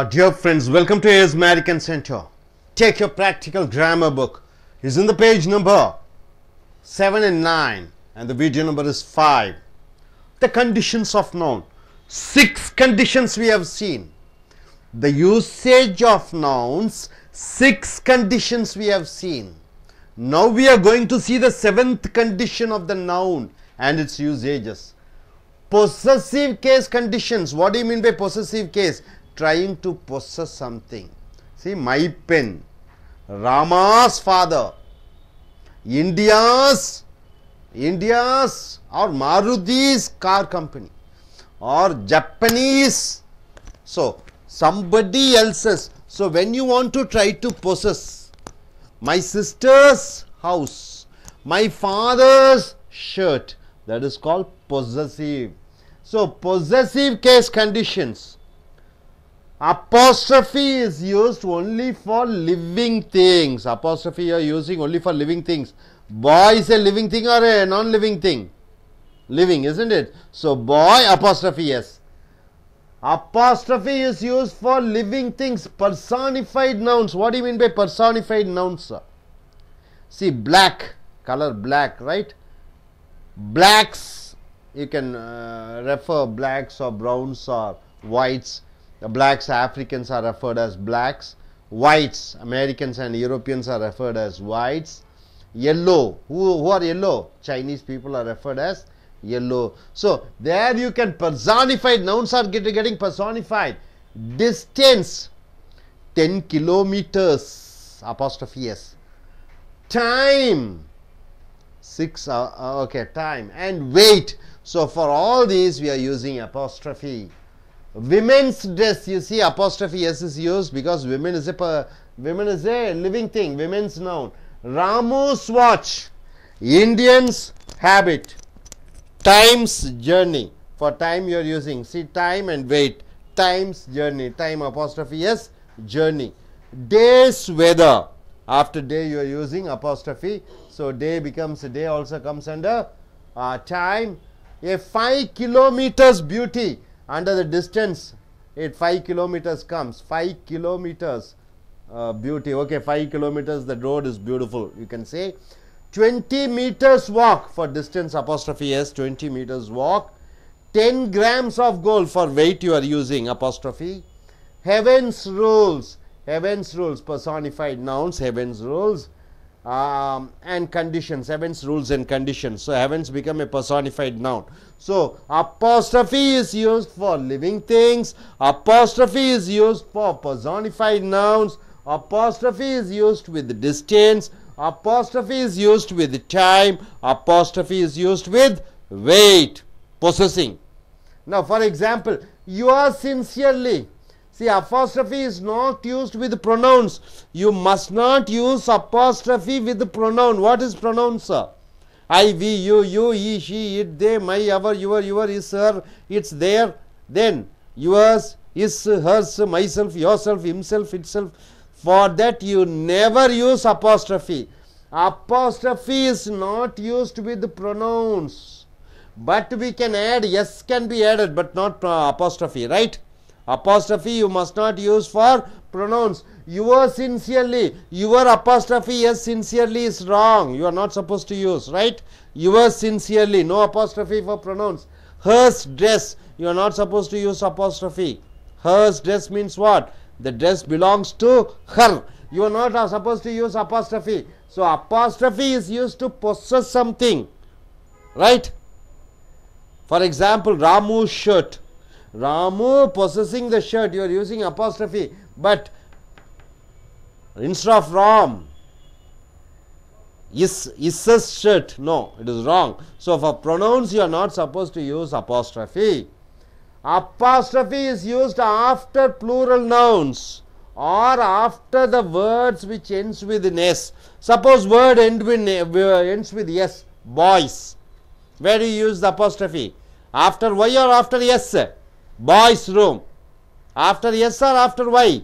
Dear friends, welcome to AS American Center. Take your practical grammar book. It's in the page number 7 and 9 and the video number is 5. The conditions of noun. 6 conditions we have seen. The usage of nouns, 6 conditions we have seen. Now we are going to see the 7th condition of the noun and its usages. Possessive case conditions. What do you mean by possessive case? Trying to possess something. See, my pen, Rama's father, India's or Maruti's car company, or Japanese. So, somebody else's. So, when you want to try to possess my sister's house, my father's shirt, that is called possessive. So, possessive case conditions. Apostrophe is used only for living things. Apostrophe you are using only for living things. Boy is a living thing or a non-living thing? Living, isn't it? So, boy apostrophe yes. Apostrophe is used for living things. Personified nouns. What do you mean by personified nouns? See, black, color black, right? Blacks, you can refer blacks or browns or whites. The blacks, Africans are referred as blacks. Whites, Americans and Europeans are referred as whites. Yellow, who are yellow? Chinese people are referred as yellow. So, there you can personify, nouns are getting personified. Distance, 10 kilometers, apostrophe s. Time, 6 okay, time. And weight. So, for all these we are using apostrophe. Women's dress, you see apostrophe s is used because women is a living thing, women's noun. Ramu's watch, Indian's habit. Time's journey, for time you are using, see, time and weight. Time's journey, time apostrophe s, journey. Day's weather, after day you are using apostrophe. So, day becomes, day also comes under time. A 5 kilometers beauty. Under the distance, 5 kilometers comes, 5 kilometers beauty, okay, 5 kilometers the road is beautiful, you can say. 20 meters walk, for distance apostrophe s, 20 meters walk. 10 grams of gold, for weight you are using apostrophe. Heaven's rules, personified nouns, heaven's rules. And conditions, heavens, rules and conditions. So, heavens become a personified noun. So, apostrophe is used for living things, apostrophe is used for personified nouns, apostrophe is used with distance, apostrophe is used with time, apostrophe is used with weight, possessing. Now, for example, you are sincerely. See, apostrophe is not used with pronouns. You must not use apostrophe with pronoun. What is pronoun, sir? I, we, you, he, she, it, they, my, our, your, his, her, it's there, then, yours, his, hers, myself, yourself, himself, itself. For that you never use apostrophe. Apostrophe is not used with pronouns. But we can add, yes can be added, but not apostrophe, right? Apostrophe you must not use for pronouns. Your sincerely, your apostrophe yes sincerely is wrong. You are not supposed to use, right? Your sincerely, no apostrophe for pronouns. Hers dress, you are not supposed to use apostrophe. Hers dress means what? The dress belongs to her. You are not supposed to use apostrophe. So, apostrophe is used to possess something, right? For example, Ramu's shirt. Ramu possessing the shirt, you are using apostrophe, but instead of Ram, is a shirt, no, it is wrong. So, for pronouns you are not supposed to use apostrophe. Apostrophe is used after plural nouns or after the words which ends with an s. Suppose word ends with s, boys. Where do you use the apostrophe? After y or after s? Boys room. After yes or after y?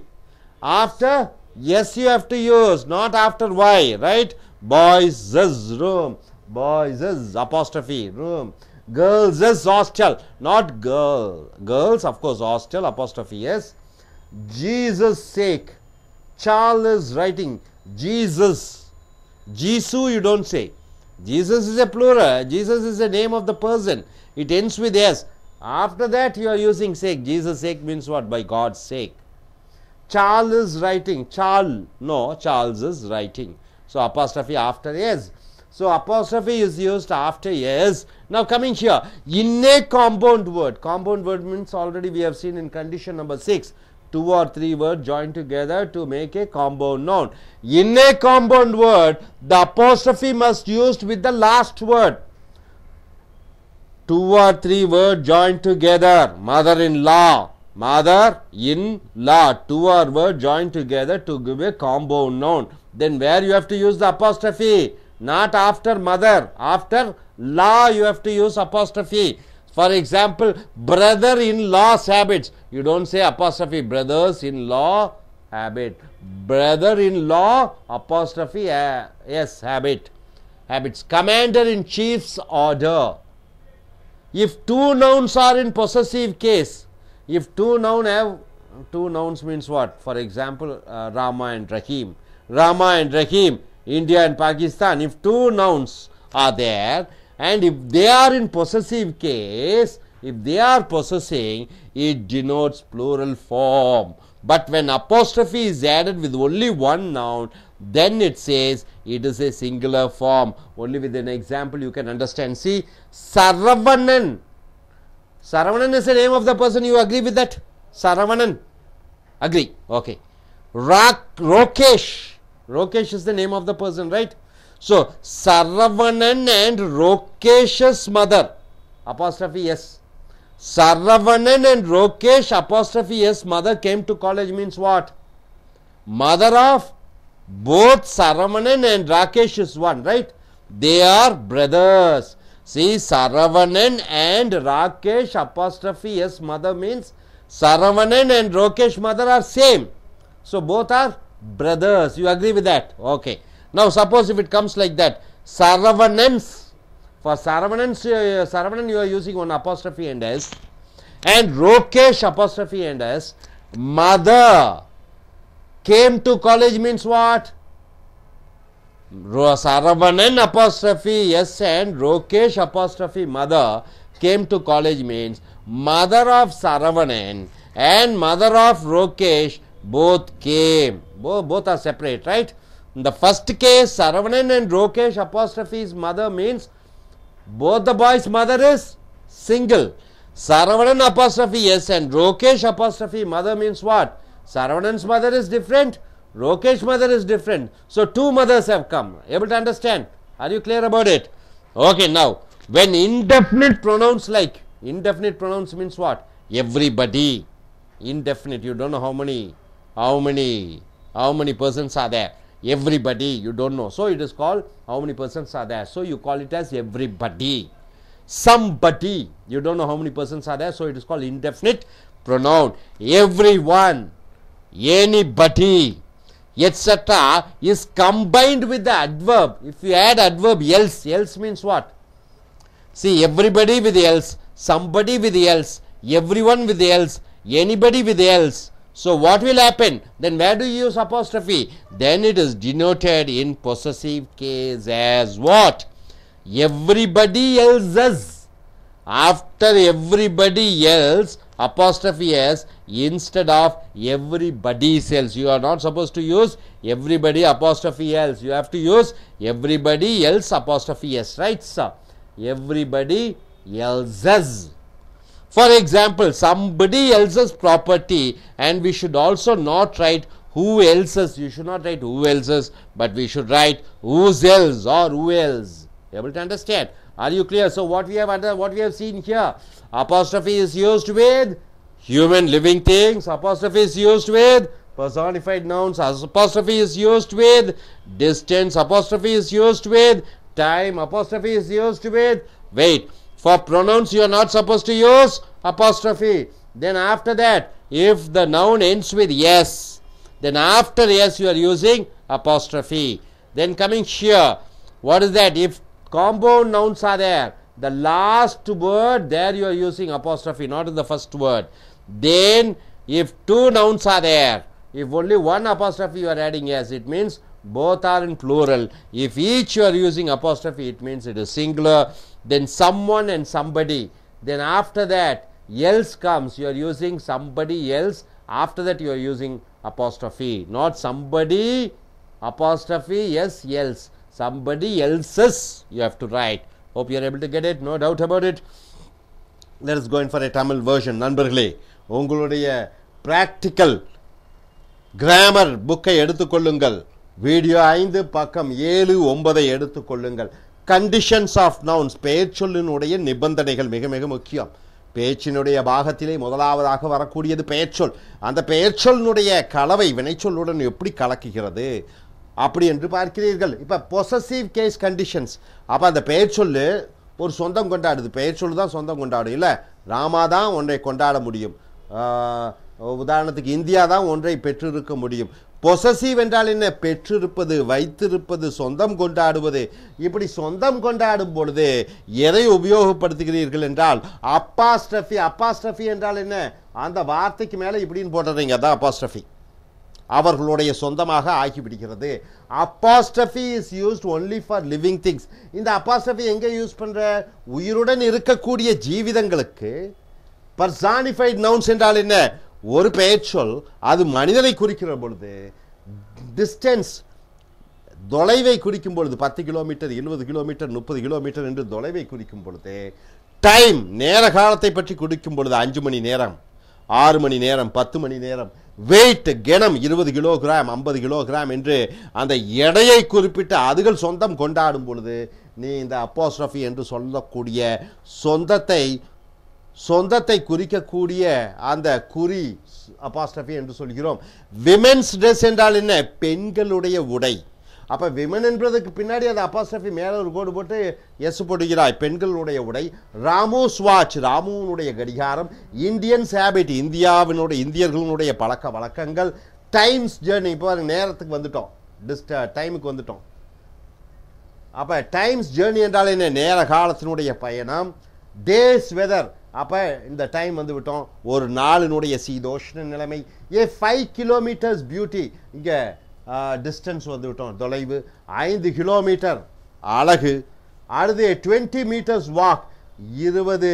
After yes you have to use, not after y, right? Boys' room. Boys' apostrophe room. Girls' hostel, not girl. Girls, of course, hostel, apostrophe yes. Jesus' sake. Charles is writing Jesus. Jesu you don't say. Jesus is a plural. Jesus is the name of the person. It ends with S. After that you are using sake. Jesus' sake means what? By God's sake. Charles is writing. Charles is writing. So apostrophe after S. So apostrophe is used after S. Now coming here, in a compound word. Compound word means already we have seen in condition number 6. 2 or 3 words joined together to make a compound noun. In a compound word, the apostrophe must be used with the last word. 2 or 3 words joined together. Mother-in-law. Mother-in-law. 2 or words joined together to give a compound noun. Then where you have to use the apostrophe? Not after mother. After law you have to use apostrophe. For example, brother-in-law's habits. You don't say apostrophe brothers-in-law habit. Brother-in-law apostrophe yes habit. Habits. Commander-in-chief's order. If 2 nouns are in possessive case, if 2 nouns means what? For example, Rama and Rahim. Rama and Rahim, India and Pakistan. If 2 nouns are there, and if they are in possessive case, if they are possessing, it denotes plural form. But when apostrophe is added with only 1 noun, then it says it is a singular form. Only with an example you can understand. See, Saravanan. Saravanan is the name of the person. You agree with that? Saravanan. Agree. Okay. Rokesh. Rokesh is the name of the person, right? So, Saravanan and Rokesh's mother, apostrophe S. Saravanan and Rokesh, apostrophe S, mother came to college means what? Mother of both Saravanan and Rakesh is one, right? They are brothers. See, Saravanan and Rakesh, apostrophe S, mother means Saravanan and Rokesh mother are same. So, both are brothers. You agree with that? Okay. Now, suppose if it comes like that, Saravanans, for Saravanan you are using one apostrophe and S, and Rokesh apostrophe and S, mother came to college means what? Saravanan apostrophe S and Rokesh apostrophe mother came to college means mother of Saravanan and mother of Rokesh both came. Both are separate, right? In the first case, Saravanan and Rokesh apostrophe's mother means both the boys' mother is single. Saravanan apostrophe S and Rokesh apostrophe mother means what? Saravanan's mother is different, Rokesh mother is different. So, 2 mothers have come. Able to understand? Are you clear about it? Okay, now, when indefinite pronouns like, indefinite pronouns means what? Everybody. Indefinite, you don't know how many persons are there. Everybody, you don't know. So, it is called how many persons are there. So, you call it as everybody. Somebody, you don't know how many persons are there. So, it is called indefinite pronoun. Everyone, anybody, etc. is combined with the adverb. If you add adverb else, else means what? See, everybody with else, somebody with else, everyone with else, anybody with else. So, what will happen? Then where do you use apostrophe? Then it is denoted in possessive case as what? Everybody else's. After everybody else, apostrophe S instead of everybody's else. You are not supposed to use everybody apostrophe else. You have to use everybody else apostrophe S, right, sir? Everybody else's. For example, somebody else's property, and we should also not write who else's. You should not write who else's, but we should write whose else or who else. Able to understand? Are you clear? So, what we have seen here, apostrophe is used with human living things. Apostrophe is used with personified nouns. Apostrophe is used with distance. Apostrophe is used with time. Apostrophe is used with weight. For pronouns, you are not supposed to use apostrophe. Then after that, if the noun ends with yes, then after yes, you are using apostrophe. Then coming here, what is that? If compound nouns are there, the last word, there you are using apostrophe, not in the first word. Then if two nouns are there, if only one apostrophe you are adding s, it means both are in plural. If each you are using apostrophe, it means it is singular. Then someone and somebody, then after that else comes, you are using somebody else, after that you are using apostrophe, not somebody apostrophe yes else, somebody else's you have to write. Hope you are able to get it, no doubt about it. Let us go in for a Tamil version. நண்பர்களே, உங்களுடைய practical grammar புக்கை எடுத்துக்கொள்ளுங்கள். Video 5 பக்கம் 7 9 எடுத்துக்கொள்ளுங்கள். Conditions of nouns, பெயர்ச்சொல்லினுடைய நிபந்தனைகள் மிக மிக முக்கியம். பேச்சினுடைய பாகத்திலே முதலாவதாக வரக்கூடியது பெயர்ச்சொல். அந்த பெயர்ச்சொல்லினுடைய கலவை வினைச்சொல்லுடன் எப்படி கலக்குகிறது அப்படி என்று பார்க்கிறீர்கள். இப்போ பொசசிவ் கேஸ் கண்டிஷன்ஸ். அப்போ அந்த பெயர்ச்சொல்லு ஒரு சொந்தம் கொண்டாடுது, பெயர்ச்சொல்லு தான் சொந்தம் கொண்டாடும். இல்லை, ராமா தான் ஒன்றை கொண்டாட முடியும், உதாரணத்துக்கு இந்தியா தான் ஒன்றை பெற்றிருக்க முடியும். பொசசிவ் என்றால் என்ன? பெற்றிருப்பது, வைத்திருப்பது, சொந்தம் கொண்டாடுவது. இப்படி சொந்தம் கொண்டாடும் பொழுது எதை உபயோகப்படுத்துகிறீர்கள் என்றால் அப்பாஸ்ட்ரஃபி. அப்பாஸ்ட்ரஃபி என்றால் என்ன? அந்த வார்த்தைக்கு மேலே இப்படின்னு போட்டுறீங்க, அதான் அப்பாஸ்ட்ரஃபி. அவர்களுடைய சொந்தமாக ஆகிவிடுகிறது. Apostrophe is used only for living things. இந்த அப்போஸ்ட்ரஃபி எங்கே யூஸ் பண்ற? உயிருடன் இருக்கக்கூடிய ஜீவிதங்களுக்கு. பர்சானிஃபைட் நவுன்ஸ் என்றால் என்ன? ஒரு பெயர்ச்சொல் அது மனிதனை குறிக்கிற பொழுது, டிஸ்டன்ஸ் தொலைவை குறிக்கும் பொழுது 10 கிலோமீட்டர் 20 கிலோமீட்டர் 30 கிலோமீட்டர் என்று தொலைவை குறிக்கும் பொழுது, டைம் நேர காலத்தை பற்றி குறிக்கும் பொழுது 5 மணி நேரம் 6 மணி நேரம் 10 மணி நேரம், வெயிட் கனம் 20 கிலோகிராம் 50 கிலோகிராம் என்று அந்த எடையை குறிப்பிட்டு அதுகள் சொந்தம் கொண்டாடும் பொழுது நீ இந்த அப்போஸ்ட்ரஃபி என்று சொல்லக்கூடிய சொந்தத்தை குறிக்கக்கூடிய அந்த குறி அப்போஸ்ட்ரஃபி என்று சொல்கிறோம். விமென்ஸ் ட்ரெஸ் என்றால் என்ன? பெண்களுடைய உடை. அப்போ விமன் என்பதற்கு பின்னாடி அந்த அப்போஸ்ட்ரஃபி மேலே ஒரு கோடு போட்டு எஸ் போடுகிறாய், பெண்களுடைய உடை. ராமூஸ் வாட்ச், ராமுனுடைய கடிகாரம். இந்தியன்ஸ் ஹேபிட், இந்தியர்களுடைய பழக்க வழக்கங்கள். டைம்ஸ் ஜேர்னி, இப்போ நேரத்துக்கு வந்துட்டோம், டைமுக்கு வந்துட்டோம். அப்போ டைம்ஸ் ஜேர்னி என்றால் என்ன? நேர காலத்தினுடைய பயணம். டேஸ் வெதர், அப்போ இந்த டைம் வந்து விட்டோம், ஒரு நாளினுடைய சீதோஷ்ண நிலைமை. 5 கிலோமீட்டர்ஸ் பியூட்டி, இங்கே டிஸ்டன்ஸ் வந்து விட்டோம், தொலைவு. 5 கிலோமீட்டர் அழகு. அடுத்து 20 மீட்டர்ஸ் வாக், 20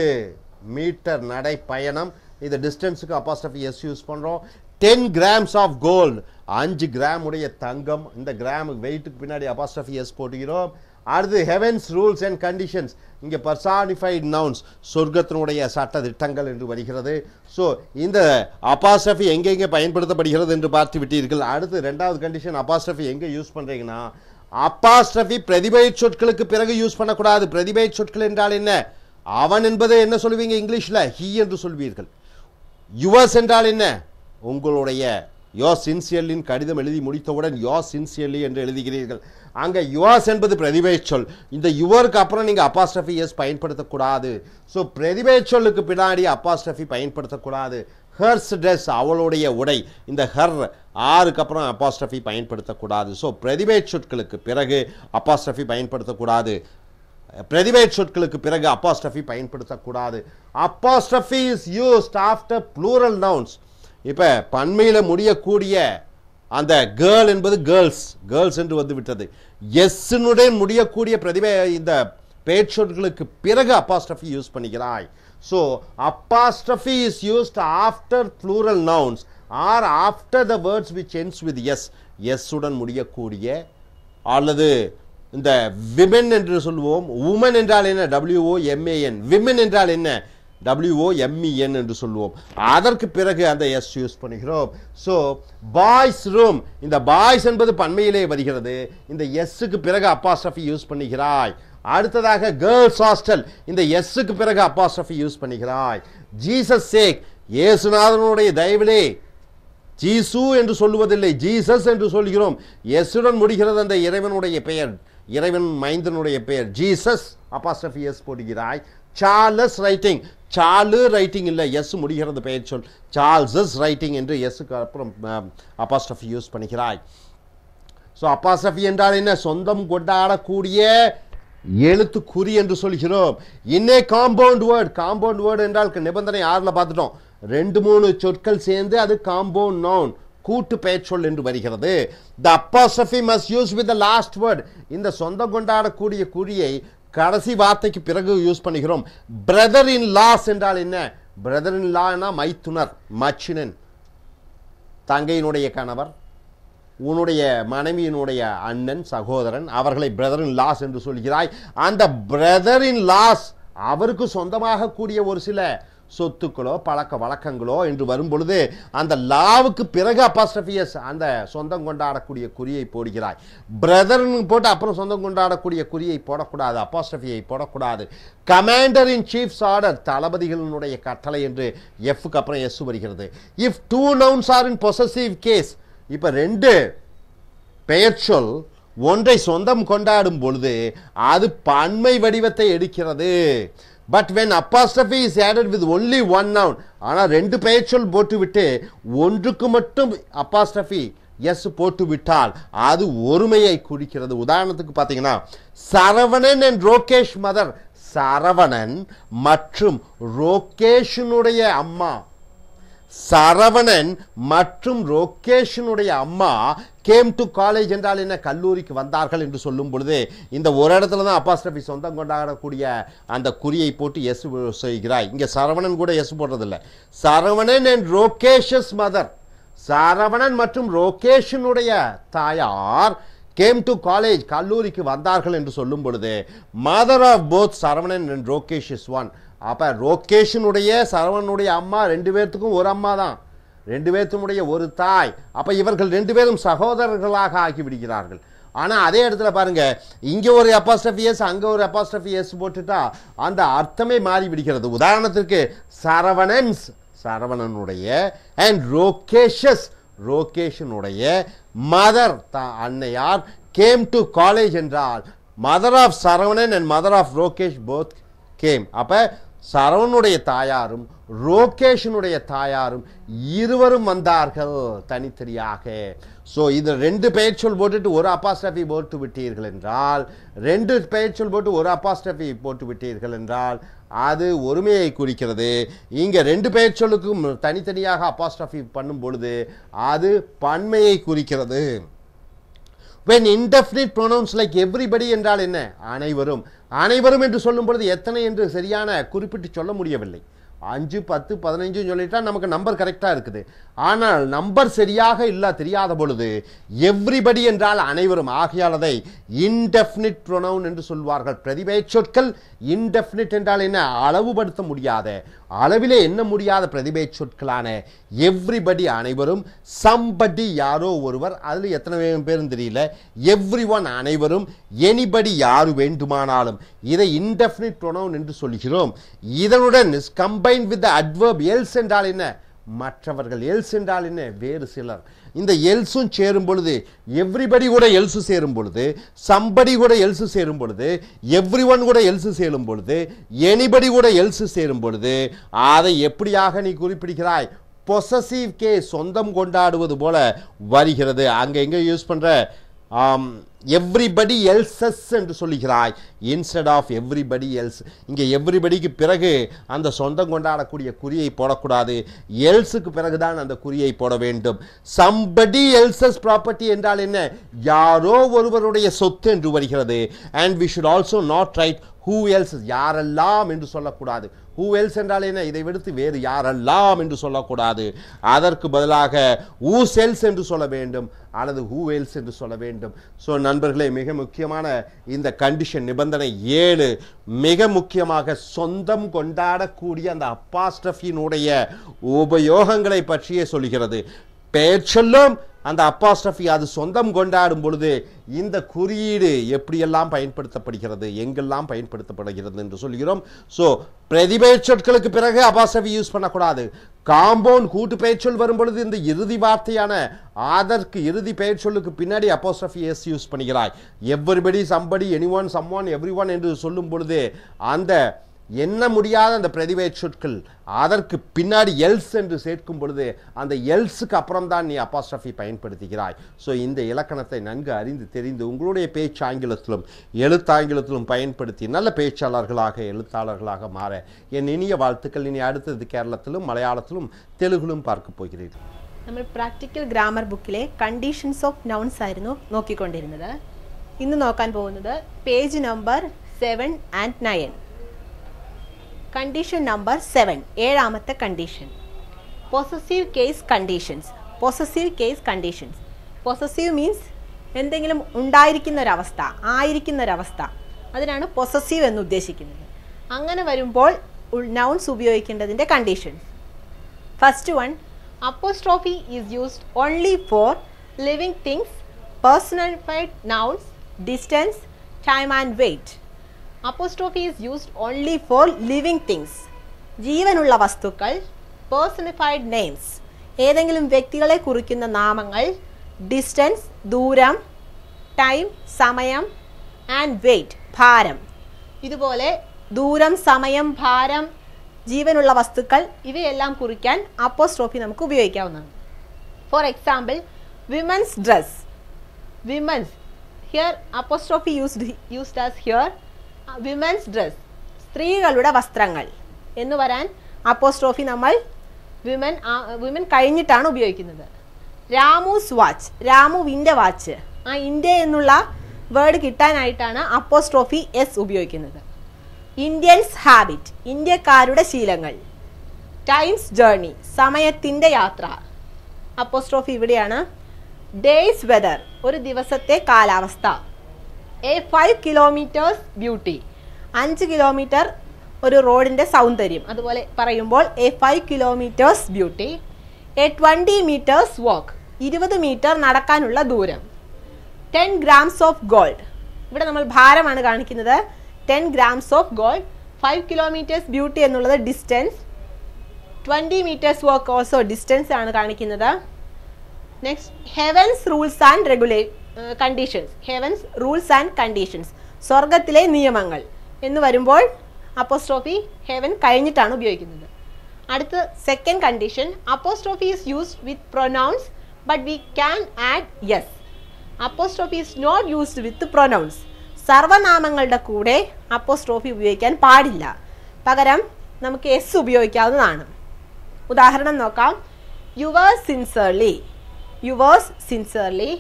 மீட்டர் நடை பயணம். இந்த டிஸ்டன்ஸுக்கு அப்போஸ்ட்ரஃபி எஸ் யூஸ் பண்ணுறோம். 10 கிராம்ஸ் ஆஃப் கோல்டு, 5 கிராம் உடைய தங்கம். இந்த கிராம் வெயிட்டுக்கு பின்னாடி அப்போஸ்ட்ரஃபி எஸ் போட்டுகிறோம். அடுத்து ஹெவன்ஸ் ரூல்ஸ் அண்ட் கண்டிஷன்ஸ், இங்கே பர்சானிஃபைட் நவுன்ஸ், சொர்க்கத்தினுடைய சட்ட திட்டங்கள் என்று வருகிறது. ஸோ இந்த அப்போஸ்ட்ரஃபி எங்கெங்கே பயன்படுத்தப்படுகிறது என்று பார்த்து விட்டீர்கள். அடுத்து 2வது கண்டிஷன், அப்போஸ்ட்ரஃபி எங்கே யூஸ் பண்ணுறீங்கன்னா, அப்போஸ்ட்ரஃபி பிரதிபெயர் சொற்களுக்கு பிறகு யூஸ் பண்ணக்கூடாது. பிரதிபெயர் சொற்கள் என்றால் என்ன? அவன் என்பதை என்ன சொல்லுவீங்க இங்கிலீஷில்? ஹீ என்று சொல்வீர்கள். யுவர்ஸ் என்றால் என்ன? உங்களுடைய. யோர் சின்சியர்லின் கடிதம் எழுதி முடித்தவுடன் யோர் சின்சியர்லி என்று எழுதுகிறீர்கள். அங்கே யுவர்ஸ் என்பது பிரதிபெயர் சொல். இந்த யுவருக்கு அப்புறம் நீங்கள் அப்போஸ்ட்ரஃபி எஸ் பயன்படுத்தக்கூடாது. ஸோ பிரதிபெயர் சொல்லுக்கு பின்னாடி அப்போஸ்ட்ரஃபி பயன்படுத்தக்கூடாது. ஹர்ஸ் ட்ரெஸ், அவளுடைய உடை. இந்த ஹர் ஆருக்கு அப்புறம் அப்போஸ்ட்ரஃபி பயன்படுத்தக்கூடாது. ஸோ பிரதிபெயர் சொற்களுக்கு பிறகு அப்போஸ்ட்ரஃபி பயன்படுத்தக்கூடாது. பிரதிபெயர் சொற்களுக்கு பிறகு அப்போஸ்ட்ரஃபி பயன்படுத்தக்கூடாது. Apostrophe is used after plural nouns. இப்போ பன்மையில் முடியக்கூடிய அந்த கேர்ள் என்பது கேர்ள்ஸ் என்று வந்து விட்டது. எஸ்னுடன் முடியக்கூடிய இந்த பெயர்ச்சொற்களுக்கு பிறகு அப்போஸ்ட்ரஃபி யூஸ் பண்ணுகிறாய். So apostrophe is used after plural nouns or after the words which ends with S. எஸ்ஸுடன் முடியக்கூடிய, அல்லது இந்த விமென் என்று சொல்லுவோம். உமன் என்றால் என்ன? WOMAN. விமென் என்றால் என்ன? WOMEN என்று சொல்லுவோம். அதற்கு பிறகு அந்த எஸ் யூஸ் பண்ணுகிறோம். ஸோ பாய்ஸ் ரூம், இந்த பாய்ஸ் என்பது பன்மையிலே வருகிறது, இந்த எஸ்ஸுக்கு பிறகு அப்போஸ்ட்ரஃபி யூஸ் பண்ணுகிறாய். அடுத்ததாக கேர்ள்ஸ் ஹாஸ்டல், இந்த எஸ்ஸுக்கு பிறகு அப்போஸ்ட்ரஃபி யூஸ் பண்ணுகிறாய். ஜீசஸ் சேக், இயேசுநாதனுடைய தயவிலே. ஜீசு என்று சொல்லுவதில்லை, ஜீசஸ் என்று சொல்கிறோம். எஸ்ஸுடன் முடிகிறது அந்த இறைவனுடைய பெயர், இறைவன் மைந்தனுடைய பெயர். ஜீசஸ் அப்போஸ்ட்ரஃபி எஸ் போடுகிறாய். சார்லஸ் ரைட்டிங், சார்லு ரைட்டிங் இல்லை, எஸ் முடிகிறது பெயர் சொல். சார்ல்ஸஸ் ரைட்டிங் என்று எஸ்ஸுக்கு அப்புறம் அப்போஸ்ட்ரஃபி யூஸ் பண்ணுகிறாய். ஸோ அப்போஸ்ட்ரஃபி என்றால் என்ன? சொந்தம் கொண்டாடக்கூடிய எழுத்துக்குறி என்று சொல்கிறோம். இன்னே காம்பவுண்ட் வேர்டு, காம்பவுண்ட் வேர்டு என்றால் நிபந்தனை 6ல் பார்த்துட்டோம். ரெண்டு மூணு சொற்கள் சேர்ந்து அது காம்பவுண்ட் நவுன் கூட்டு பெயர்ச்சொல் என்று வருகிறது. the apostrophe must use with the last word. இந்த சொந்தம் கொண்டாடக்கூடிய குறியை கடைசி வார்த்தைக்கு பிறகு யூஸ் பண்ணுகிறோம். பிரதர் இன் லாஸ் என்றால் என்ன? பிரதர் இன் லானா மைத்துனர், மச்சினன், தங்கையினுடைய கணவர், உன்னுடைய மனைவியினுடைய அண்ணன், சகோதரன், அவர்களை பிரதர் இன் லாஸ் என்று சொல்கிறாய். அந்த பிரதர் இன் லாஸ் அவருக்கு சொந்தமாக கூடிய ஒரு சில சொத்துக்களோ பழக்க வழக்கங்களோ என்று வரும் பொழுது அந்த லாவுக்கு பிறகு அப்பாஸ்ட்ரஃபியஸ் அந்த சொந்தம் கொண்டாடக்கூடிய குறியை போடுகிறாய். பிரதர்னு போட்டு அப்புறம் சொந்தம் கொண்டாடக்கூடிய குறியை போடக்கூடாது, அப்பாஸ்ட்ரஃபியை போடக்கூடாது. கமாண்டர் இன் சீஃப்ஸ் ஆர்டர், தளபதிகளினுடைய கட்டளை என்று எஃப்க்கு அப்புறம் எஸ் வருகிறது. If two nouns are in possessive case, இப்ப ரெண்டு பெயர்ச்சொல் ஒன்றை சொந்தம் கொண்டாடும் பொழுது அது பன்மை வடிவத்தை எடுக்கிறது. But when apostrophe is added with only one noun, ஆனால் ரெண்டு பெயர்ச்சொல் போட்டுவிட்டு ஒன்றுக்கு மட்டும் apostrophe எஸ் போட்டு விட்டால் அது ஒருமையை குறிக்கிறது. உதாரணத்துக்கு பார்த்தீங்கன்னா சரவணன் and ரோகேஷ் மதர், சரவணன் மற்றும் ரோகேஷனுடைய அம்மா, சரவணன் மற்றும் ரோகேஷனுடைய அம்மா கேம் டு காலேஜ் என்றால் என்ன? கல்லூரிக்கு வந்தார்கள் என்று சொல்லும் பொழுது இந்த ஒரு இடத்துல தான் அப்பாஸ்ட்ரஃபி சொந்தம் கொண்டாடக்கூடிய அந்த குறியை போட்டு எஸ் செய்கிறாய். இங்கே சரவணன் கூட எஸ் போடுறதில்லை. சரவணன் அண்ட் ரோகேஷஸ் மதர், சரவணன் மற்றும் ரோகேஷனுடைய தாயார் கேம் டு காலேஜ் கல்லூரிக்கு வந்தார்கள் என்று சொல்லும் பொழுது mother of both Saravanan and Rakesh is one. அப்ப ரோகேஷனுடைய சரவணனுடைய அம்மா ரெண்டு பேர்த்துக்கும் ஒரு அம்மா தான், ரெண்டு பேர்த்தினுடைய ஒரு தாய். அப்ப இவர்கள் ரெண்டு பேரும் சகோதரர்களாக ஆகிவிடுகிறார்கள். ஆனா அதே இடத்துல பாருங்க, இங்க ஒரு அப்பாஸ்ட்ரஃபி எஸ் அங்க ஒரு அப்பாஸ்ட்ரஃபி எஸ் போட்டுட்டா அந்த அர்த்தமே மாறி விடுகிறது. உதாரணத்திற்கு சரவணன்ஸ், சரவணனுடைய, அண்ட் ரோகேஷஸ், ரோகேஷனுடைய மதர், அன்னையார், கேம் டு காலேஜ் என்றால் mother of Saravanan and mother of Rokesh both came. அப்ப சரவனுடைய தாயாரும் ரோகேஷனுடைய தாயாரும் இருவரும் வந்தார்கள் தனித்தனியாக. ஸோ இது ரெண்டு பெயர்ச்சொல் போட்டுட்டு ஒரு அப்பாஸ்ட்ரஃபி போட்டு விட்டீர்கள் என்றால், ரெண்டு பெயர்ச்சொல் போட்டு ஒரு அப்பாஸ்ட்ரஃபி போட்டு விட்டீர்கள் என்றால் அது ஒருமையை குறிக்கிறது. இங்க ரெண்டு பெயர்ச்சொல்லுக்கும் தனித்தனியாக அப்பாஸ்ட்ரஃபி பண்ணும் பொழுது அது பன்மையை குறிக்கிறது. when indefinite pronouns like everybody என்றால் என்ன? அனைவரும். அனைவரும் என்று சொல்லும் பொழுது எத்தனை என்று சரியான குறிப்பிட்டு சொல்ல முடியவில்லை. 5 10 15 சொல்லிட்டா நமக்கு நம்பர் கரெக்டா இருக்குது. ஆனால் நம்பர் சரியாக இல்ல தெரியாத பொழுது எவ்ரிபடி என்றால் அனைவரும். ஆகையால் அதை இன்டெஃபினிட் ப்ரொனவுன் என்று சொல்வார்கள். பிரதிபெயர் சொற்கள் இன்டெஃபினிட் என்றால் என்ன? அளவுபடுத்த முடியாத, அளவிலே எண்ண முடியாத பிரதிபெயர் சொற்களான எவ்ரிபடி அனைவரும், சம்படி யாரோ ஒருவர், அதுல எத்தனை பேரும் தெரியல, எவ்ரி ஒன் அனைவரும், எனிபடி யாரு வேண்டுமானாலும், இதை இன்டெஃபினிட் ப்ரொனவுன் என்று சொல்கிறோம். இதனுடன் கம்பைன் வித் அட்வர்ப் எல்ஸ் என்றால் என்ன? மற்றவர்கள். எல்ஸ் என்றால் என்ன? வேறு சிலர். இந்த எல்ஸும் சேரும் பொழுது, எவ்ரிபடி கூட எல்சு சேரும் பொழுது, சம்படி கூட எல்சு சேரும் பொழுது, எவ்ரி ஒன் கூட எல்சு சேரும் பொழுது, எனிபடி கூட எல்சு சேரும் பொழுது அதை எப்படியாக நீ குறிப்பிடுகிறாய்? பொசசிவ் கேஸ், சொந்தம் கொண்டாடுவது போல வருகிறது. அங்க எங்க யூஸ் பண்ற? எவ்ரிபடி எல்சஸ் என்று சொல்லுகிறாய் இன்ஸ்டெட் ஆஃப் எவ்ரிபடி எல்ஸ். இங்கே எவ்ரிபடிக்கு பிறகு அந்த சொந்தம் கொண்டாடக்கூடிய குறியை போடக்கூடாது, எல்ஸுக்கு பிறகுதான் அந்த குறியை போட வேண்டும். சம்படி எல்சஸ் ப்ராப்பர்ட்டி என்றால் என்ன? யாரோ ஒருவருடைய சொத்து என்று வருகிறது. And we should also not write who else, யாரெல்லாம் என்று சொல்லக்கூடாது. who else என்றால் என்ன? இதை விடுத்து வேறு யாரெல்லாம் என்று சொல்லக்கூடாது. அதற்கு பதிலாக whose else என்று சொல்ல வேண்டும், அல்லது who else என்று சொல்ல வேண்டும். ஸோ நண்பர்களே, மிக முக்கியமான இந்த கண்டிஷன் நிபந்தனை 7 மிக முக்கியமாக சொந்தம் கொண்டாடக்கூடிய அந்த அப்பாஸ்ட்ரஃபியினுடைய உபயோகங்களை பற்றியே சொல்கிறது. பெயர் சொல்லும் அந்த அப்பாஸ்ட்ரஃபி அது சொந்தம் கொண்டாடும் பொழுது இந்த குறியீடு எப்படியெல்லாம் பயன்படுத்தப்படுகிறது, எங்கெல்லாம் பயன்படுத்தப்படுகிறது என்று சொல்கிறோம். ஸோ பிரதிபெயர் சொற்களுக்கு பிறகு அப்பாஸ்ட்ரஃபி யூஸ் பண்ணக்கூடாது. காம்பவுண்ட் கூட்டு பெயர்ச்சொல் வரும் பொழுது இந்த இறுதி வார்த்தையான அதற்கு இறுதி பெயர்ச்சொல்லுக்கு பின்னாடி அப்போஸ்ட்ரஃபி எஸ் யூஸ் பண்ணுகிறாய். Everybody, somebody, anyone, someone, everyone என்று சொல்லும் பொழுது அந்த எண்ண முடியாத அந்த பிரதிவேட் சொற்கள் அதற்கு பின்னாடி எல்ஸ் என்று சேர்க்கும் பொழுது அந்த எல்ஸுக்கு அப்புறம் தான் நீ அப்பாஸ்ட்ரஃபி பயன்படுத்துகிறாய். ஸோ இந்த இலக்கணத்தை நன்கு அறிந்து தெரிந்து உங்களுடைய பேச்சு ஆங்கிலத்திலும் எழுத்தாங்கிலத்திலும் பயன்படுத்தி நல்ல பேச்சாளர்களாக எழுத்தாளர்களாக மாற என் இனிய வாழ்த்துக்கள். இனி அடுத்தது கேரளத்திலும் மலையாளத்திலும் தெலுங்கிலும் பார்க்க போகிறீர்கள். നമ്മൾ പ്രാക്ടിക്കൽ ഗ്രാമർ ബുക്കിലെ കണ്ടീഷൻസ് ഓഫ് നൗൺസ് ആയിരുന്നു നോക്കിക്കൊണ്ടിരുന്നത്. ഇന്ന് നോക്കാൻ പോകുന്നത് page number 7 and 9. Condition number 7, ഏഴാമത്തെ condition. Possessive case conditions. Possessive case conditions. Possessive means എന്തെങ്കിലും ഉണ്ടായിരിക്കുന്ന ഒരവസ്ഥ, ആയിരിക്കുന്ന ഒരവസ്ഥ, അതിനാണ് പൊസസീവ് എന്ന് ഉദ്ദേശിക്കുന്നത്. അങ്ങനെ വരുമ്പോൾ നൗൺസ് ഉപയോഗിക്കേണ്ടതിൻ്റെ conditions. First one, apostrophe is used only for living things, personified nouns, distance, time and weight. Apostrophe is used only for living things. ജീവനുള്ള വസ്തുക്കൾ, personified names, ഏതെങ്കിലും വ്യക്തികളെ കുറിക്കുന്ന നാമങ്ങൾ, distance, ദൂരം, time, സമയം, and weight, ഭാരം. ഇതുപോലെ ദൂരം, സമയം, ഭാരം, ജീവനുള്ള വസ്തുക്കൾ ഇവയെല്ലാം കുറിക്കാൻ അപ്പോസ്ട്രോഫി നമുക്ക് ഉപയോഗിക്കാവുന്നതാണ്. For example, women's dress. Women's, here apostrophe used as here. Women's dress, സ്ത്രീകളുടെ വസ്ത്രങ്ങൾ എന്ന് വരാൻ അപ്പോസ്ട്രോഫി നമ്മൾ വിമൻ കഴിഞ്ഞിട്ടാണ് ഉപയോഗിക്കുന്നത്. രാമൂസ് വാച്ച്, രാമുവിൻ്റെ വാച്ച്. ആ ഇന്ത്യ എന്നുള്ള വേർഡ് കിട്ടാനായിട്ടാണ് അപ്പോസ്ട്രോഫി എസ് ഉപയോഗിക്കുന്നത്. ഇന്ത്യൻസ് ഹാബിറ്റ്, ഇന്ത്യക്കാരുടെ ശീലങ്ങൾ. ടൈംസ് ജേർണി, സമയത്തിൻ്റെ യാത്ര. അപ്പോസ്ട്രോഫി ഇവിടെയാണ്. ഡേയ്സ് വെദർ, ഒരു ദിവസത്തെ കാലാവസ്ഥ. എ 5 കിലോമീറ്റേഴ്സ് ബ്യൂട്ടി, 5 കിലോമീറ്റർ ഒരു റോഡിൻ്റെ സൗന്ദര്യം. അതുപോലെ പറയുമ്പോൾ a 5 kilometres beauty. A 20 metres walk, 20 metre നടക്കാനുള്ള ദൂരം. 10 ഗ്രാംസ് ഓഫ് ഗോൾഡ്, ഇവിടെ നമ്മൾ ഭാരമാണ് കാണിക്കുന്നത്. 10 grams of gold. 5 kilometers beauty എന്നുള്ളത് distance. 20 meters walk also distance ആണ് കാണിക്കുന്നത്. Next, heaven's rules and conditions. Heaven's rules and conditions, സ്വർഗത്തിലെ നിയമങ്ങൾ എന്ന് വരുമ്പോൾ അപ്പോസ്ട്രോഫി ഹെവൻ കഴിഞ്ഞിട്ടാണ് ഉപയോഗിക്കുന്നത്. അടുത്ത second condition, apostrophe is used with pronouns but we can add S. Apostrophe is not used with pronouns. സർവനാമങ്ങളുടെ കൂടെ അപ്പോസ്ട്രോഫി ഉപയോഗിക്കാൻ പാടില്ല. പകരം നമുക്ക് എസ് ഉപയോഗിക്കാവുന്നതാണ്. ഉദാഹരണം നോക്കാം. Yours sincerely, yours sincerely.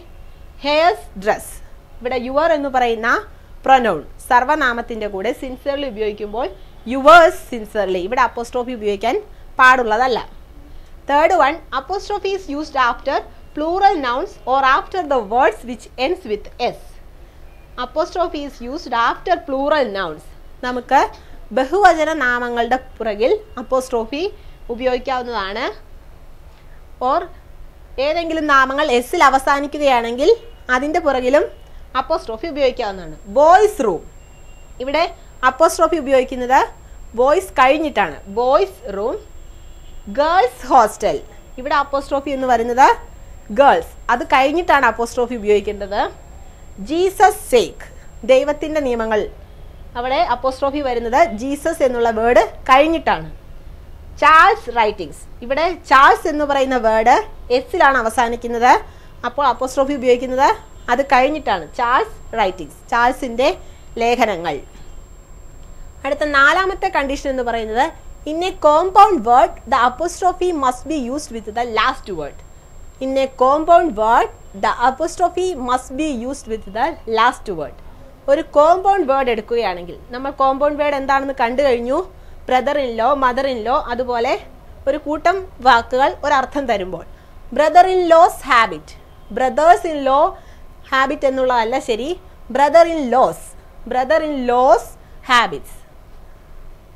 Hairs dress, ഇവിടെ യുവർ എന്ന് പറയുന്ന പ്രൊനൗൺ സർവനാമത്തിൻ്റെ കൂടെ സിൻസിയർലി ഉപയോഗിക്കുമ്പോൾ യുവേഴ്സ് സിൻസിയർലി, ഇവിടെ അപ്പോസ്ട്രോഫി ഉപയോഗിക്കാൻ പാടുള്ളതല്ല. Third one, apostrophe is used after plural nouns or after the words which ends with S. Apostrophe is used after plural nouns. നമുക്ക് ബഹുവചന നാമങ്ങളുടെ പുറകിൽ അപ്പോസ്ട്രോഫി ഉപയോഗിക്കാവുന്നതാണ്. ഓർ ഏതെങ്കിലും നാമങ്ങൾ എസ്സിൽ അവസാനിക്കുകയാണെങ്കിൽ അതിൻ്റെ പുറകിലും അപ്പോസ്ട്രോഫി ഉപയോഗിക്കാവുന്നതാണ്. ബോയ്സ് റൂം, ഇവിടെ അപ്പോസ്ട്രോഫി ഉപയോഗിക്കുന്നത് ബോയ്സ് കഴിഞ്ഞിട്ടാണ്. Boys room. ഗേൾസ് ഹോസ്റ്റൽ, ഇവിടെ അപ്പോസ്ട്രോഫി എന്ന് പറയുന്നത് ഗേൾസ്, അത് കഴിഞ്ഞിട്ടാണ് അപ്പോസ്ട്രോഫി ഉപയോഗിക്കേണ്ടത്. ജീസസ് സേക്ക്, ദൈവത്തിൻ്റെ നിയമങ്ങൾ, അവിടെ അപ്പോസ്ട്രോഫി വരുന്നത് ജീസസ് എന്നുള്ള വേർഡ് കഴിഞ്ഞിട്ടാണ്. ചാൾസ് റൈറ്റിംഗ്സ്, ഇവിടെ ചാൾസ് എന്ന് പറയുന്ന വേർഡ് എസ്സിലാണ് അവസാനിക്കുന്നത്. അപ്പോൾ അപ്പോസ്ട്രോഫി ഉപയോഗിക്കുന്നത് അത് കഴിഞ്ഞിട്ടാണ്. ചാൾസ് റൈറ്റിംഗ്സ്, ചാൾസിൻ്റെ ലേഖനങ്ങൾ. അടുത്ത നാലാമത്തെ കണ്ടീഷൻ എന്ന് പറയുന്നത്, in a compound word the apostrophe must be used with the last word. In a compound word the apostrophe must be used with the last word. ഒരു കോമ്പൗണ്ട് വേർഡ് എടുക്കുകയാണെങ്കിൽ, നമ്മൾ compound word എന്താണെന്ന് കണ്ടു കഴിഞ്ഞു. Brother in law, mother in law, അതുപോലെ ഒരു കൂട്ടം വാക്കുകൾ ഒരർത്ഥം തരുമ്പോൾ brother in law's habit, brothers in law habit എന്നുള്ളതല്ല ശരി, brother in law's, brother in law's habits.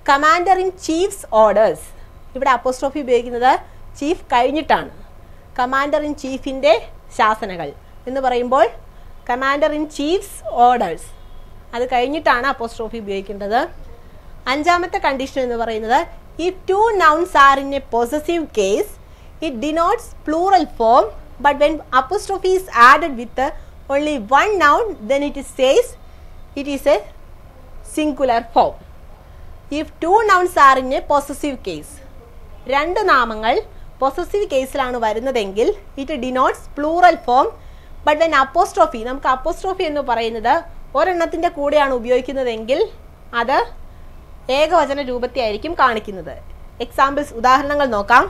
Commander in chiefs orders, ഇവിടെ അപ്പോസ്ട്രോഫി ഉപയോഗിക്കുന്നത് ചീഫ് കഴിഞ്ഞിട്ടാണ്. കമാൻഡർ ഇൻ ചീഫിൻ്റെ ശാസനകൾ എന്ന് പറയുമ്പോൾ കമാൻഡർ ഇൻ ചീഫ്സ് ഓർഡേഴ്സ്, അത് കഴിഞ്ഞിട്ടാണ് അപ്പോസ്ട്രോഫി ഉപയോഗിക്കേണ്ടത്. അഞ്ചാമത്തെ കണ്ടീഷൻ എന്ന് പറയുന്നത്, if to nouns are in A possessive case it denotes plural form but when apostrophe is added with only one noun then it says it is a singular form. If 2 nouns are in a possessive case, രണ്ട് നാമങ്ങൾ possessive കേസിലാണ് വരുന്നതെങ്കിൽ it denotes plural form. But when apostrophe, നമുക്ക് apostrophe എന്ന് പറയുന്നത് ഒരെണ്ണത്തിൻ്റെ കൂടെയാണ് ഉപയോഗിക്കുന്നതെങ്കിൽ അത് ഏകവചന രൂപത്തെ ആയിരിക്കും കാണിക്കുന്നത്. എക്സാമ്പിൾസ്, ഉദാഹരണങ്ങൾ നോക്കാം.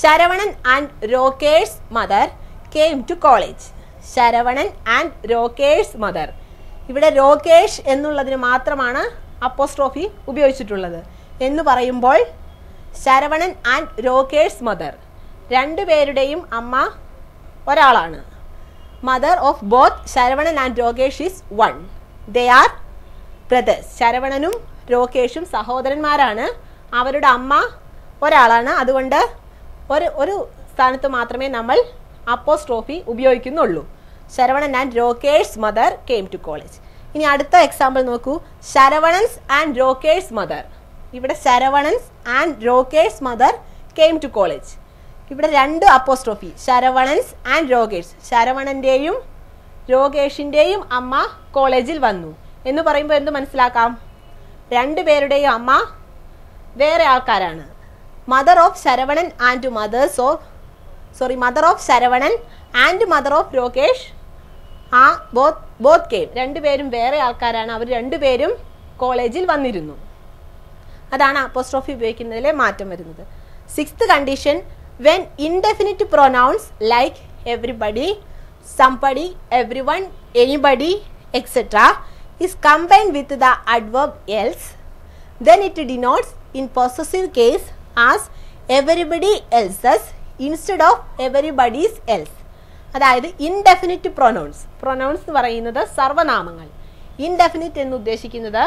Saravanan and Rakesh's mother came to college. Saravanan and Rakesh's mother. ഇവിടെ റോക്കേഷ് എന്നുള്ളതിന് മാത്രമാണ് അപ്പോസ്ട്രോഫി ഉപയോഗിച്ചിട്ടുള്ളത്. എന്ന് പറയുമ്പോൾ ശരവണൻ ആൻഡ് റോക്കേഴ്സ് മദർ, രണ്ടുപേരുടെയും അമ്മ ഒരാളാണ്. Mother of both Saravanan and Rokesh is 1. They are brothers. ശരവണനും രോകേഷും സഹോദരന്മാരാണ്. അവരുടെ അമ്മ ഒരാളാണ്. അതുകൊണ്ട് ഒരു സ്ഥാനത്ത് മാത്രമേ നമ്മൾ അപ്പോസ്ട്രോഫി ഉപയോഗിക്കുന്നുള്ളൂ. Saravanan and Rokesh mother came to college. ഇനി അടുത്ത എക്സാമ്പിൾ നോക്കൂ. Saravanan's and Rokesh mother. ഇവിടെ Saravanan's and Rokesh mother came to college. ഇവിടെ രണ്ട് അപ്പോസ്ട്രോഫി, ശരവണൻസ് ആൻഡ് രോകേഷ്. ശരവണന്റെയും രോകേഷിന്റെയും അമ്മ കോളേജിൽ വന്നു എന്ന് പറയുമ്പോൾ എന്ത് മനസ്സിലാക്കാം? രണ്ടുപേരുടെയും അമ്മ വേറെ ആൾക്കാരാണ്. Mother of Saravanan and mother of Saravanan and mother of Rokesh both came. രണ്ടുപേരും വേറെ ആൾക്കാരാണ്. അവർ രണ്ടുപേരും കോളേജിൽ വന്നിരുന്നു. അതാണ് അപ്പോസ്ട്രോഫി ഉപയോഗിക്കുന്നതിലെ മാറ്റം വരുന്നത്. 6th condition, when indefinite pronouns like everybody, somebody, everyone, anybody etcetera is combined with the adverb else, then it denotes in possessive case as everybody else's instead of everybody's else. അതായത് indefinite pronounce എന്ന് പറയുന്നത് സർവനാമങ്ങൾ. Indefinite എന്ന് ഉദ്ദേശിക്കുന്നത്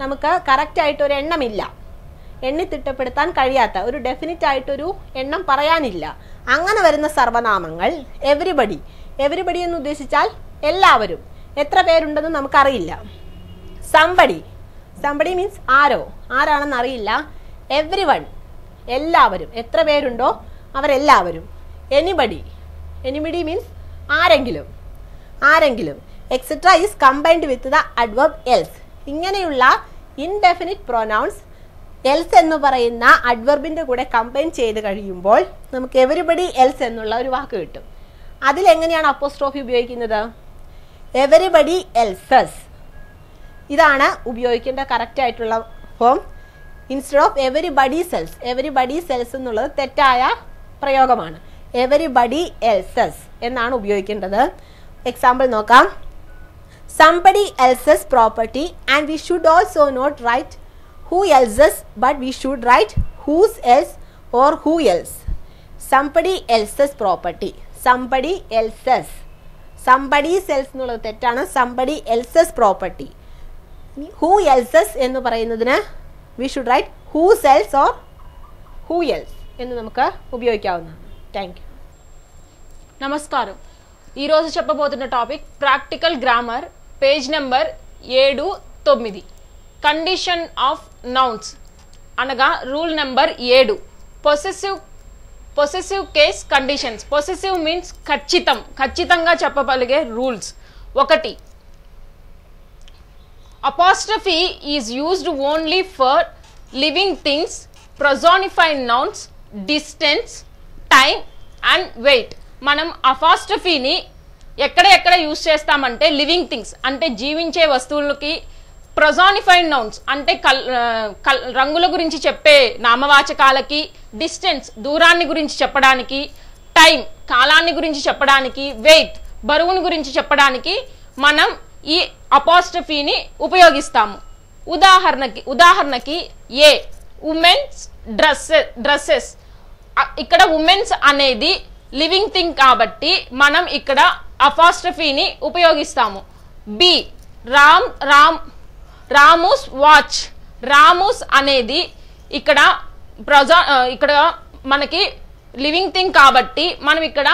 നമുക്ക് correct ആയിട്ട് ഒരു എണ്ണമില്ല, എണ്ണി തിട്ടപ്പെടുത്താൻ കഴിയാത്ത, ഒരു ഡെഫിനിറ്റ് ആയിട്ടൊരു എണ്ണം പറയാനില്ല, അങ്ങനെ വരുന്ന സർവനാമങ്ങൾ എവരിബഡി എന്ന് ഉദ്ദേശിച്ചാൽ എല്ലാവരും, എത്ര പേരുണ്ടെന്ന് നമുക്കറിയില്ല. സംബടി മീൻസ് ആരാണെന്ന് അറിയില്ല. എവ്രിവൺ എല്ലാവരും, എത്ര പേരുണ്ടോ അവരെല്ലാവരും. എനിബഡി മീൻസ് ആരെങ്കിലും. Etcetera is combined with the adverb else. ഇങ്ങനെയുള്ള ഇൻഡെഫിനിറ്റ് പ്രൊനൗൺസ് എൽസ് എന്ന് പറയുന്ന അഡ്വർബിന്റെ കൂടെ കമ്പൈൻ ചെയ്ത് കഴിയുമ്പോൾ നമുക്ക് എവരിബഡി എൽസ് എന്നുള്ള ഒരു വാക്ക് കിട്ടും. അതിലെങ്ങനെയാണ് അപ്പോസ്ട്രോഫി ഉപയോഗിക്കുന്നത്? Everybody else's. ഇതാണ് ഉപയോഗിക്കേണ്ട കറക്റ്റ് ആയിട്ടുള്ള form. Instead of everybody cells എന്നുള്ളത് തെറ്റായ പ്രയോഗമാണ്. എവരിബഡി എൽസസ് എന്നാണ് ഉപയോഗിക്കേണ്ടത്. എക്സാമ്പിൾ നോക്കാം. Somebody else's property, and we should also not write who else's, but we should write whose else or who else. Somebody else's property. Somebody's else എന്നുള്ളത് തെറ്റാണ്. Somebody else's property. Who else's എന്ന് പറയുന്നതിന് we should write whose else or who else എന്ന് നമുക്ക് ഉപയോഗിക്കാവുന്നതാണ്. Thank you. నమస్కారం. ఈరోజు చెప్పబోతున్న topic practical grammar, page number 7-9. Condition of nouns అనగా rule number 7. Possessive case conditions. Possessive means ఖచ్చితంగా చెప్పగలిగే rules. 1. Apostrophe is used only for living things, personified nouns, distance, time and weight. మనం అపాస్ట్రఫీని ఎక్కడ use చేస్తామంటే లివింగ్ థింగ్స్ అంటే జీవించే వస్తువులకి, పర్సోనిఫైడ్ nouns అంటే రంగుల గురించి చెప్పే నామవాచకాలకి, డిస్టెన్స్ దూరాన్ని గురించి చెప్పడానికి, టైం కాలాన్ని గురించి చెప్పడానికి, వెయిట్ బరువుని గురించి చెప్పడానికి మనం ఈ అపాస్ట్రఫీని ఉపయోగిస్తాము. ఉదాహరణకి ఏ ఉమెన్స్ డ్రెస్సెస్. ఇక్కడ ఉమెన్స్ అనేది లివింగ్ థింగ్ కాబట్టి మనం ఇక్కడ అపాస్ట్రఫీని ఉపయోగిస్తాము. B Ramu's watch. రామూస్ అనేది ఇక్కడ మనకి లివింగ్ థింగ్ కాబట్టి మనం ఇక్కడ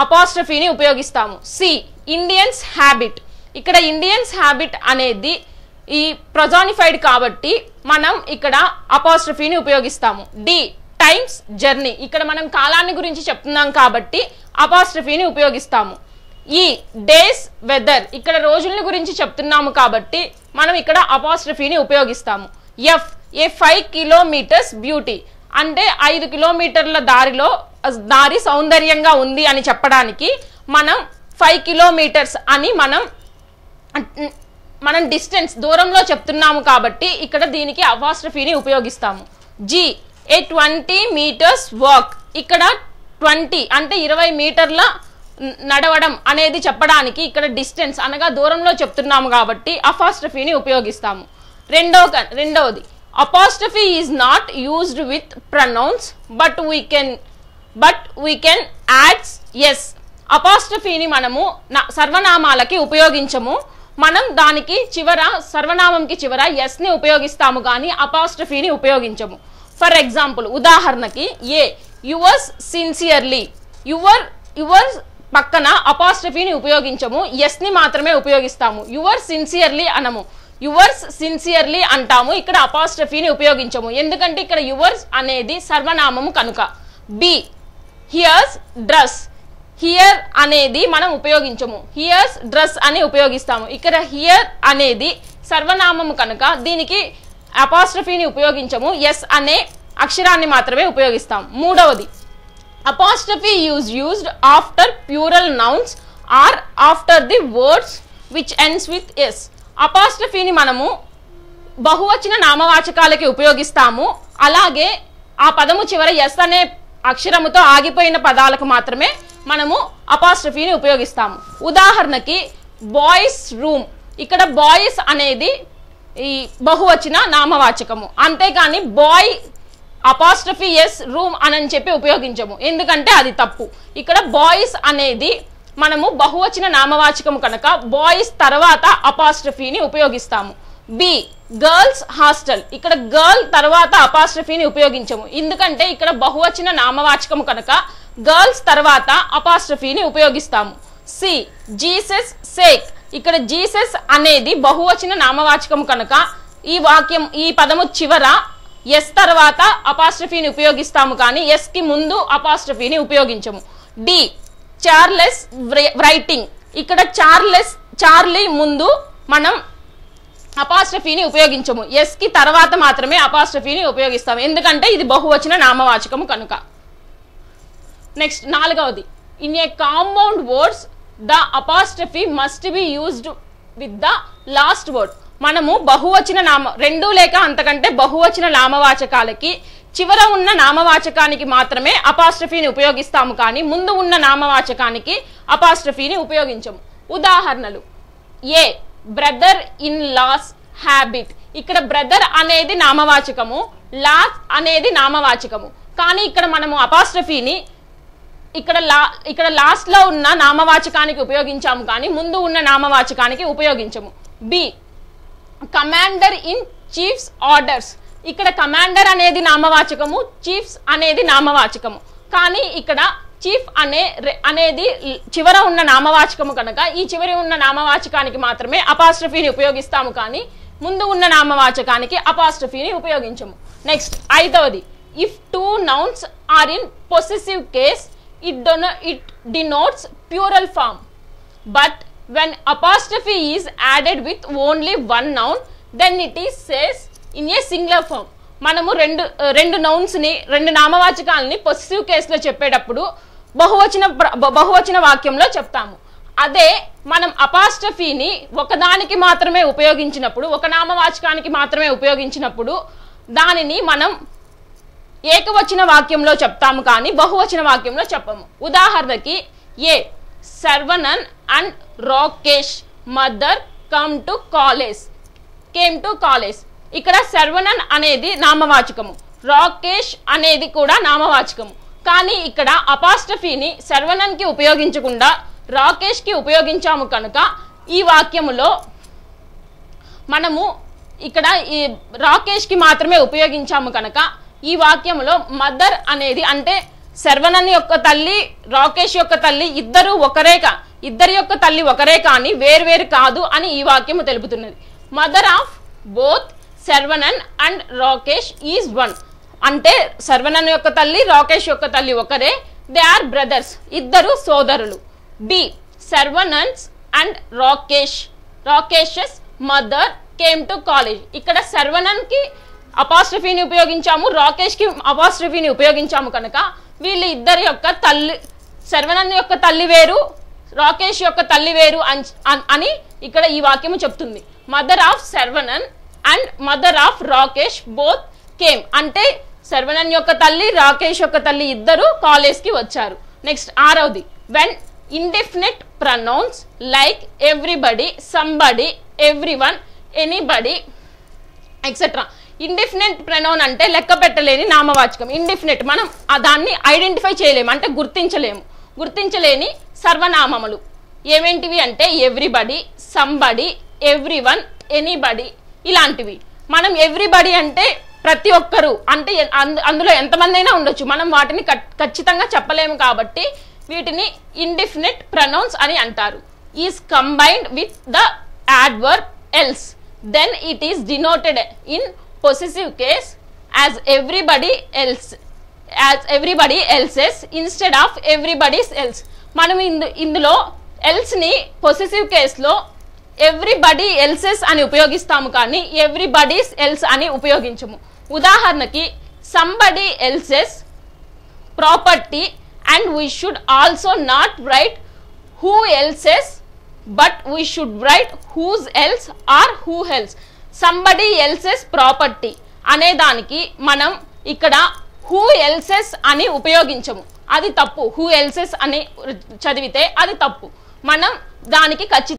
అపాస్ట్రఫీని ఉపయోగిస్తాము. C Indians habit. ఇక్కడ ఇండియన్స్ హ్యాబిట్ అనేది ఈ పర్సోనిఫైడ్ కాబట్టి మనం ఇక్కడ అపాస్ట్రఫీని ఉపయోగిస్తాము. D time's journey. ఇక్కడ మనం కాలాన్ని గురించి చెప్తున్నాం కాబట్టి అపాస్ట్రఫీని ఉపయోగిస్తాము. ఈ డేస్ వెదర్ ఇక్కడ రోజుల గురించి చెప్తున్నాము కాబట్టి మనం ఇక్కడ అపాస్ట్రఫీని ఉపయోగిస్తాము. ఎఫ్ ఏ 5 కిలోమీటర్స్ బ్యూటీ అంటే 5 కిలోమీటర్ల దారి సౌందర్యంగా ఉంది అని చెప్పడానికి మనం 5 కిలోమీటర్స్ అని మనం డిస్టెన్స్ దూరంలో చెప్తున్నాము కాబట్టి ఇక్కడ దీనికి అపాస్ట్రఫీని ఉపయోగిస్తాము. జి ఏ 20 మీటర్స్ వాక్ ఇక్కడ 20 అంటే 20 మీటర్ల నడవడం అనేది చెప్పడానికి ఇక్కడ డిస్టెన్స్ అనగా దూరంలో చెప్తున్నాము కాబట్టి అపాస్ట్రఫీని ఉపయోగిస్తాము. రెండవది apostrophe is not used with pronouns but we can add S. అపాస్ట్రఫీని మనము సర్వనామాలకి ఉపయోగించము, మనం దానికి సర్వనామంకి చివర ఎస్ ని ఉపయోగిస్తాము కానీ అపాస్ట్రఫీని ఉపయోగించము. ఫర్ ఎగ్జాంపుల్ ఉదాహరణకి ఏ యువర్స్ సిన్సియర్లీ యువర్ పక్కన అపాస్ట్రఫీని ఉపయోగించము, ఎస్ ని మాత్రమే ఉపయోగిస్తాము. యువర్ సిన్సియర్లీ అనము, యువర్స్ సిన్సియర్లీ అంటాము, ఇక్కడ అపాస్ట్రఫీని ఉపయోగించము ఎందుకంటే ఇక్కడ యువర్స్ అనేది సర్వనామము కనుక. బి హియర్స్ డ్రెస్ హియర్ అనేది మనం ఉపయోగించము, హియర్స్ డ్రెస్ అని ఉపయోగిస్తాము. ఇక్కడ హియర్ అనేది సర్వనామము కనుక దీనికి అపాస్ట్రఫీని ఉపయోగించము, ఎస్ అనే అక్షరాన్ని మాత్రమే ఉపయోగిస్తాం. మూడవది apostrophe used after plural nouns or after the words which ends with s. అపాస్ట్రఫీని మనము బహువచన నామవాచకాలకి ఉపయోగిస్తాము, అలాగే ఆ పదము చివర ఎస్ అనే అక్షరముతో ఆగిపోయిన పదాలకు మాత్రమే మనము అపాస్ట్రఫీని ఉపయోగిస్తాము. ఉదాహరణకి బాయ్స్ రూమ్ ఇక్కడ బాయ్స్ అనేది ఈ బహువచన నామవాచకము, అంతేకాని బాయ్ అపాస్ట్రఫీ ఎస్ రూమ్ అని చెప్పి ఉపయోగించము ఎందుకంటే అది తప్పు. ఇక్కడ బాయ్స్ అనేది మనము బహువచన నామవాచకము కనుక బాయ్స్ తర్వాత అపాస్ట్రఫీని ఉపయోగిస్తాము. బి గర్ల్స్ హాస్టల్ ఇక్కడ గర్ల్ తర్వాత అపాస్ట్రఫీని ఉపయోగించము ఎందుకంటే ఇక్కడ బహువచన నామవాచకము కనుక గర్ల్స్ తర్వాత అపాస్ట్రఫీని ఉపయోగిస్తాము. సి జీసస్ సేక్ ఇక్కడ జీసస్ అనేది బహువచన నామవాచకము కనుక ఈ పదము చివర ఎస్ తర్వాత అపాస్ట్రఫీని ఉపయోగిస్తాము కానీ ఎస్ కి ముందు అపాస్ట్రఫీని ఉపయోగించము. డి చార్లెస్ రైటింగ్ ఇక్కడ చార్లీ ముందు మనం అపాస్ట్రఫీని ఉపయోగించము, ఎస్ కి తర్వాత మాత్రమే అపాస్ట్రఫీని ఉపయోగిస్తాము ఎందుకంటే ఇది బహువచన నామవాచకము కనుక. నెక్స్ట్ నాలుగవది in a compound words the apostrophe must be used with the last word. మనము బహువచన రెండు లేక అంతకంటే బహువచన నామవాచకాలకి చివర ఉన్న నామవాచకానికి మాత్రమే అపాస్ట్రఫీని ఉపయోగిస్తాము కానీ ముందు ఉన్న నామవాచకానికి అపాస్ట్రఫీని ఉపయోగించము. ఉదాహరణలు ఏ బ్రదర్ ఇన్ లాస్ హ్యాబిట్ ఇక్కడ బ్రదర్ అనేది నామవాచకము, లాస్ అనేది నామవాచకము కానీ ఇక్కడ మనము అపాస్ట్రఫీని ఇక్కడ లాస్ట్ లో ఉన్న నామవాచకానికి ఉపయోగించాము కానీ ముందు ఉన్న నామవాచకానికి ఉపయోగించము. B commander in chiefs orders ఇక్కడ కమాండర్ అనేది నామవాచకము, చీఫ్స్ అనేది నామవాచకము కానీ ఇక్కడ చీఫ్ అనేది చివర ఉన్న నామవాచకము కనుక ఈ చివరి ఉన్న నామవాచకానికి మాత్రమే అపాస్ట్రఫీని ఉపయోగిస్తాము కానీ ముందు ఉన్న నామవాచకానికి అపాస్ట్రఫీని ఉపయోగించము. నెక్స్ట్ ఐదవది if two nouns are in possessive case it denotes plural form but when apostrophe is added with only one noun then it is says in a singular form. మనము రెండు నౌన్స్ ని రెండు నామవాచకాలని పొసెసివ్ కేసులో చెప్పేటప్పుడు బహువచన వాక్యంలో చెప్తాము. అదే మనం అపాస్ట్రఫీని ఒకదానికి మాత్రమే ఉపయోగించినప్పుడు ఒక నామవాచకానికి మాత్రమే ఉపయోగించినప్పుడు దానిని మనం ఏకవచన వాక్యంలో చెప్తాము కానీ బహువచన వాక్యంలో చెప్పము. ఉదాహరణకి a Saravanan and Rakesh mother came to college ఇక్కడ సర్వనన్ అనేది నామవాచకము, రాకేష్ అనేది కూడా నామవాచకము కానీ ఇక్కడ అపాస్ట్రఫీని సర్వనన్ కి ఉపయోగించకుండా రాకేష్ కి ఉపయోగించాము కనుక ఈ వాక్యములో మనము ఇక్కడ ఈ రాకేష్ కి మాత్రమే ఉపయోగించాము కనుక ఈ వాక్యములో మదర్ అనేది అంటే సర్వనన్ యొక్క తల్లి రాకేష్ యొక్క తల్లి ఇద్దరి యొక్క తల్లి ఒకరే కానీ వేర్వేరు కాదు అని ఈ వాక్యము తెలుపుతున్నది. Mother of both Saravanan and Rakesh is one అంటే సర్వనన్ యొక్క తల్లి రాకేష్ యొక్క తల్లి ఒకరే, దే ఆర్ బ్రదర్స్ ఇద్దరు సోదరులు. B Sarvanans and Rakesh's mother came to college. ఇక్కడ సర్వనన్ కి అపాస్ట్రఫీని ఉపయోగించాము, రాకేష్ కి అపాస్ట్రఫీని ఉపయోగించాము కనుక వీళ్ళు ఇద్దరి యొక్క తల్లి, సర్వనన్ యొక్క తల్లి వేరు, రాకేష్ యొక్క తల్లి వేరు అని ఇక్కడ ఈ వాక్యము చెప్తుంది. Mother of Saravanan and mother of Rakesh both came అంటే సర్వనన్ యొక్క తల్లి, రాకేష్ యొక్క తల్లి ఇద్దరు కాలేజ్ కి వచ్చారు. నెక్స్ట్ 6వది, when indefinite pronouns like everybody, somebody, everyone, anybody etcetera. Indefinite pronoun అంటే లెక్క పెట్టలేని నామవాచకం. ఇండెఫినిట్ మనం దాన్ని ఐడెంటిఫై చేయలేము అంటే గుర్తించలేని సర్వనామములు ఏమేంటివి అంటే ఎవ్రీబడి, సంబడి, ఎవ్రీవన్, ఎనీబడి ఇలాంటివి. మనం ఎవ్రీబడి అంటే ప్రతి ఒక్కరు అంటే అందులో ఎంతమంది అయినా ఉండొచ్చు, మనం వాటిని ఖచ్చితంగా చెప్పలేము కాబట్టి వీటిని ఇండెఫినిట్ ప్రొనౌన్స్ అని అంటారు. Is combined with the adverb else, then it is denoted in possessive case as everybody else's instead of everybody's else. మనం ఇందులో else ని possessive case లో everybody else's అని ఉపయోగిస్తాము కానీ everybody's else అని ఉపయోగించము. ఉదాహరణకి somebody else's property and we should also not write who else's but we should write whose else or who else. somebody else's property అనే దానికి మనం ఇక్కడ who else's అని ఉపయోగించము, అది తప్పు. who else's అని చదివితే అది తప్పు. మనం దానికి ఖచ్చితంగా